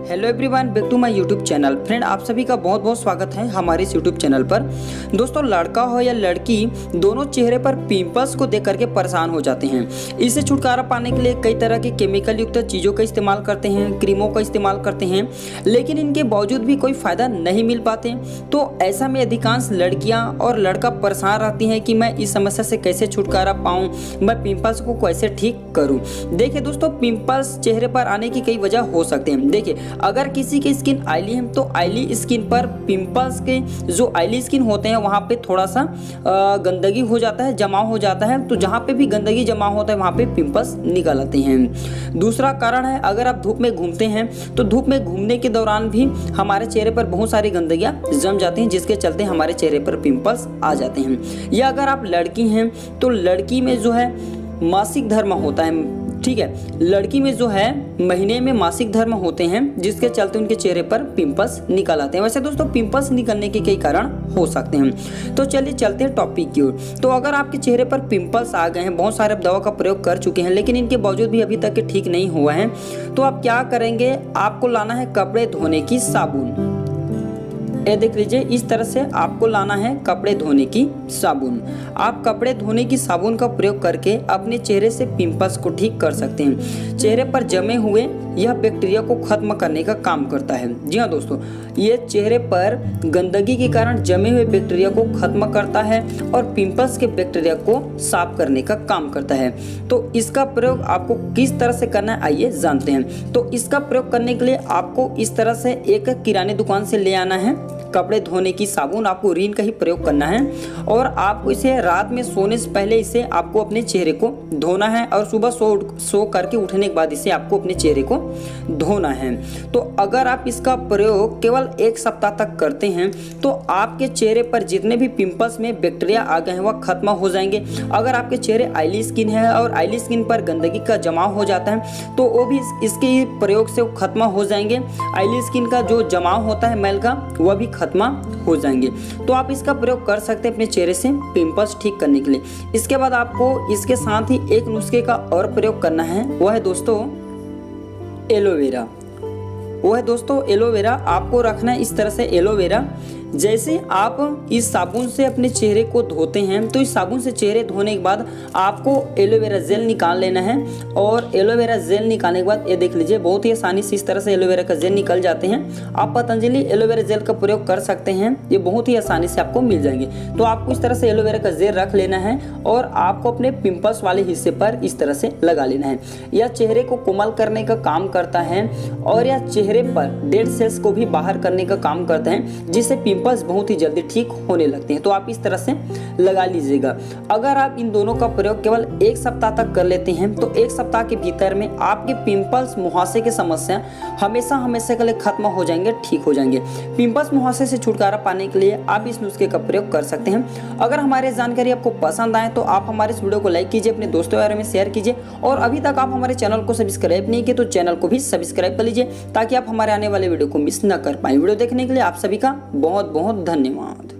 Hello everyone, back to my YouTube channel. Friend, आप सभी का बहुत बहुत स्वागत है हमारे इस यूट्यूब चैनल पर। दोस्तों, लड़का हो या लड़की, दोनों चेहरे पर पिंपल्स को देख करके परेशान हो जाते हैं। इससे छुटकारा पाने के लिए कई तरह की केमिकल युक्त चीज़ों का इस्तेमाल करते हैं, क्रीमों का इस्तेमाल करते हैं, लेकिन इनके बावजूद भी कोई फ़ायदा नहीं मिल पाते। तो ऐसा में अधिकांश लड़कियाँ और लड़का परेशान रहती हैं कि मैं इस समस्या से कैसे छुटकारा पाऊँ, मैं पिंपल्स को कैसे ठीक करूँ। देखिए दोस्तों, पिंपल्स चेहरे पर आने की कई वजह हो सकते हैं। देखिए, अगर किसी की स्किन ऑयली है तो ऑयली स्किन पर पिंपल्स के जो ऑयली स्किन होते हैं वहाँ पे थोड़ा सा गंदगी हो जाता है, जमाव हो जाता है। तो जहाँ पे भी गंदगी जमा होता है वहाँ पे पिंपल्स निकल आते हैं। दूसरा कारण है, अगर आप धूप में घूमते हैं तो धूप में घूमने के दौरान भी हमारे चेहरे पर बहुत सारी गंदगियाँ जम जाती हैं, जिसके चलते हमारे चेहरे पर पिंपल्स आ जाते हैं। या अगर आप लड़की हैं तो लड़की में जो है मासिक धर्म होता है, ठीक है, लड़की में जो है महीने में मासिक धर्म होते हैं, जिसके चलते उनके चेहरे पर पिंपल्स निकल आते हैं। वैसे दोस्तों, पिंपल्स निकलने के कई कारण हो सकते हैं। तो चलिए चलते हैं टॉपिक की ओर। तो अगर आपके चेहरे पर पिंपल्स आ गए हैं, बहुत सारे दवा का प्रयोग कर चुके हैं, लेकिन इनके बावजूद भी अभी तक ठीक नहीं हुआ है, तो आप क्या करेंगे? आपको लाना है कपड़े धोने की साबुन। ये देख लीजिए, इस तरह से आपको लाना है कपड़े धोने की साबुन। आप कपड़े धोने की साबुन का प्रयोग करके अपने चेहरे से पिंपल्स को ठीक कर सकते हैं। चेहरे पर जमे हुए यह बैक्टीरिया को खत्म करने का काम करता है। जी हाँ दोस्तों, ये चेहरे पर गंदगी के कारण जमे हुए बैक्टीरिया को खत्म करता है और पिंपल्स के बैक्टीरिया को साफ करने का काम करता है। तो इसका प्रयोग आपको किस तरह से करना है, आइए जानते हैं। तो इसका प्रयोग करने के लिए आपको इस तरह से एक किराने दुकान से ले आना है कपड़े धोने की साबुन। आपको रिन का ही प्रयोग करना है और आपको इसे रात में सोने से पहले इसे आपको अपने चेहरे को धोना है और सुबह सो करके उठने के बाद इसे आपको अपने चेहरे को धोना है। तो अगर आप इसका प्रयोग केवल 1 सप्ताह तक करते हैं तो आपके चेहरे पर जितने भी पिंपल्स में बैक्टीरिया आ गए हैं वह खत्म हो जाएंगे। अगर आपके चेहरे ऑयली स्किन है और ऑयली स्किन पर गंदगी का जमाव हो जाता है तो वो भी इसके प्रयोग से खत्म हो जाएंगे। ऑयली स्किन का जो जमाव होता है मैल का, वह भी खत्म हो जाएंगे। तो आप इसका प्रयोग कर सकते हैं अपने चेहरे से पिंपल्स ठीक करने के लिए। इसके बाद आपको इसके साथ ही एक नुस्खे का और प्रयोग करना है, वह है दोस्तों एलोवेरा। वो है दोस्तों एलोवेरा। आपको रखना है इस तरह से एलोवेरा। जैसे आप इस साबुन से अपने चेहरे को धोते हैं तो इस साबुन से चेहरे धोने के बाद आपको एलोवेरा जेल निकाल लेना है और एलोवेरा जेल निकालने के बाद ये देख लीजिए, बहुत ही आसानी से इस तरह से एलोवेरा का जेल निकल जाते हैं। आप पतंजलि एलोवेरा जेल का प्रयोग कर सकते हैं, ये बहुत ही आसानी से आपको मिल जाएंगे। तो आपको इस तरह से एलोवेरा का जेल रख लेना है और आपको अपने पिंपल्स वाले हिस्से पर इस तरह से लगा लेना है। यह चेहरे को कोमल करने का काम करता है और यह चेहरे पर डेड सेल्स को भी बाहर करने का काम करता है, जिससे पिंपल्स बहुत ही जल्दी ठीक होने लगते हैं। तो आप इस तरह से लगा लीजिएगा। अगर आप इन दोनों का प्रयोग केवल 1 सप्ताह तक कर लेते हैं तो 1 सप्ताह के भीतर में आपके पिंपल्स मुहासे की समस्या हमेशा हमेशा के लिए खत्म हो जाएंगे, ठीक हो जाएंगे। पिंपल्स मुहासे से छुटकारा पाने के लिए आप इस नुस्खे का प्रयोग कर सकते हैं। अगर हमारी जानकारी आपको पसंद आए तो आप हमारे इस वीडियो को लाइक कीजिए, अपने दोस्तों यारों में शेयर कीजिए और अभी तक आप हमारे चैनल को सब्सक्राइब नहीं किए तो चैनल को भी सब्सक्राइब कर लीजिए ताकि आप हमारे आने वाले वीडियो को मिस न कर पाए। वीडियो देखने के लिए आप सभी का बहुत बहुत धन्यवाद।